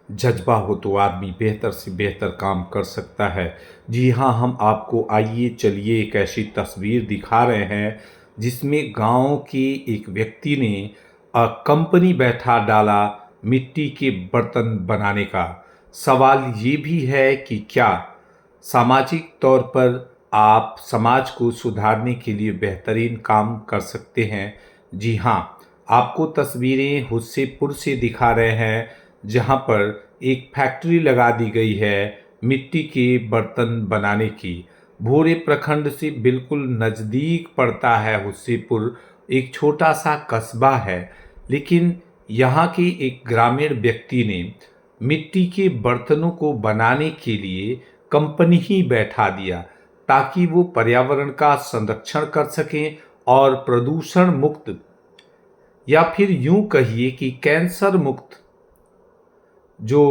जज्बा हो तो आदमी बेहतर से बेहतर काम कर सकता है। जी हाँ, हम आपको आइए चलिए एक ऐसी तस्वीर दिखा रहे हैं जिसमें गांव के एक व्यक्ति ने कंपनी बैठा डाला मिट्टी के बर्तन बनाने का। सवाल ये भी है कि क्या सामाजिक तौर पर आप समाज को सुधारने के लिए बेहतरीन काम कर सकते हैं? जी हाँ, आपको तस्वीरें हुस्सेपुर से दिखा रहे हैं जहाँ पर एक फैक्ट्री लगा दी गई है मिट्टी के बर्तन बनाने की। भोरे प्रखंड से बिल्कुल नज़दीक पड़ता है हुस्सेपुर, एक छोटा सा कस्बा है, लेकिन यहाँ के एक ग्रामीण व्यक्ति ने मिट्टी के बर्तनों को बनाने के लिए कंपनी ही बैठा दिया ताकि वो पर्यावरण का संरक्षण कर सकें और प्रदूषण मुक्त या फिर यूं कहिए कि कैंसर मुक्त जो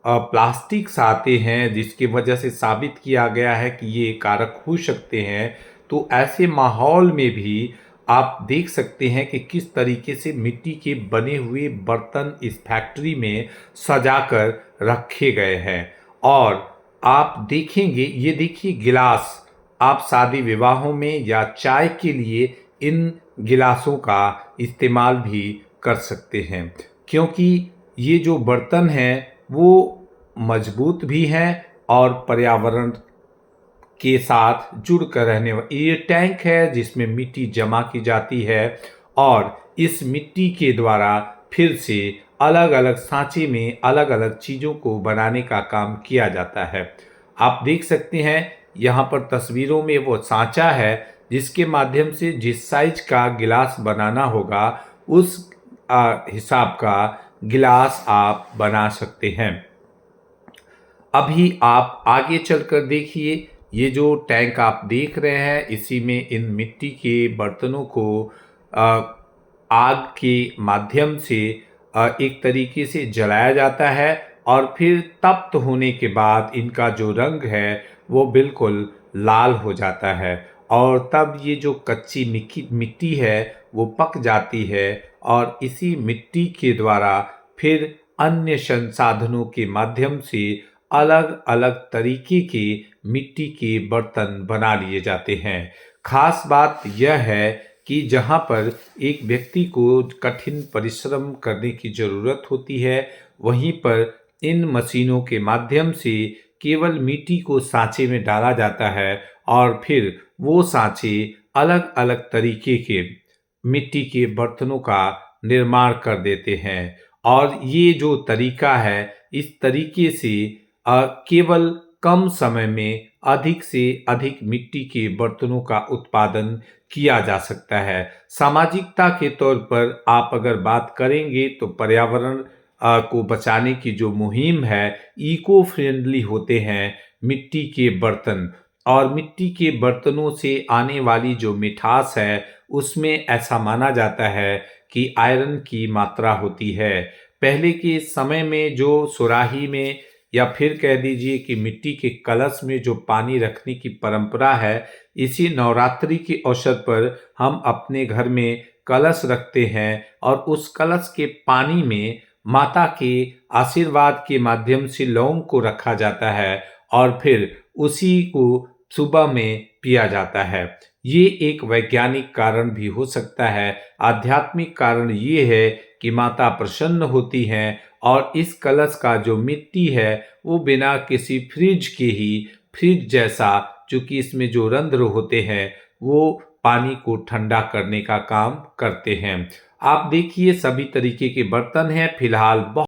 प्लास्टिक्स आते हैं जिसकी वजह से साबित किया गया है कि ये कारक हो सकते हैं, तो ऐसे माहौल में भी आप देख सकते हैं कि किस तरीके से मिट्टी के बने हुए बर्तन इस फैक्ट्री में सजाकर रखे गए हैं। और आप देखेंगे, ये देखिए गिलास, आप शादी विवाहों में या चाय के लिए इन गिलासों का इस्तेमाल भी कर सकते हैं, क्योंकि ये जो बर्तन हैं वो मजबूत भी हैं और पर्यावरण के साथ जुड़ कर रहने वाले। ये टैंक है जिसमें मिट्टी जमा की जाती है और इस मिट्टी के द्वारा फिर से अलग अलग सांचे में अलग अलग चीज़ों को बनाने का काम किया जाता है। आप देख सकते हैं यहाँ पर तस्वीरों में वो सांचा है जिसके माध्यम से जिस साइज का गिलास बनाना होगा उस हिसाब का गिलास आप बना सकते हैं। अभी आप आगे चलकर देखिए, ये जो टैंक आप देख रहे हैं इसी में इन मिट्टी के बर्तनों को आग के माध्यम से एक तरीके से जलाया जाता है और फिर तप्त होने के बाद इनका जो रंग है वो बिल्कुल लाल हो जाता है और तब ये जो कच्ची मिट्टी है वो पक जाती है और इसी मिट्टी के द्वारा फिर अन्य संसाधनों के माध्यम से अलग अलग तरीके के मिट्टी के बर्तन बना लिए जाते हैं। खास बात यह है कि जहाँ पर एक व्यक्ति को कठिन परिश्रम करने की ज़रूरत होती है, वहीं पर इन मशीनों के माध्यम से केवल मिट्टी को सांचे में डाला जाता है और फिर वो सांचे अलग अलग तरीके के मिट्टी के बर्तनों का निर्माण कर देते हैं। और ये जो तरीका है, इस तरीके से केवल कम समय में अधिक से अधिक मिट्टी के बर्तनों का उत्पादन किया जा सकता है। सामाजिकता के तौर पर आप अगर बात करेंगे तो पर्यावरण को बचाने की जो मुहिम है, इको फ्रेंडली होते हैं मिट्टी के बर्तन, और मिट्टी के बर्तनों से आने वाली जो मिठास है उसमें ऐसा माना जाता है कि आयरन की मात्रा होती है। पहले के समय में जो सुराही में या फिर कह दीजिए कि मिट्टी के कलश में जो पानी रखने की परंपरा है, इसी नवरात्रि के अवसर पर हम अपने घर में कलश रखते हैं और उस कलश के पानी में माता के आशीर्वाद के माध्यम से लौंग को रखा जाता है और फिर उसी को सुबह में पिया जाता है। ये एक वैज्ञानिक कारण भी हो सकता है। आध्यात्मिक कारण ये है कि माता प्रसन्न होती हैं और इस कलश का जो मिट्टी है वो बिना किसी फ्रिज जैसा, चूंकि इसमें जो रंध्र होते हैं वो पानी को ठंडा करने का काम करते हैं। आप देखिए सभी तरीके के बर्तन हैं। फिलहाल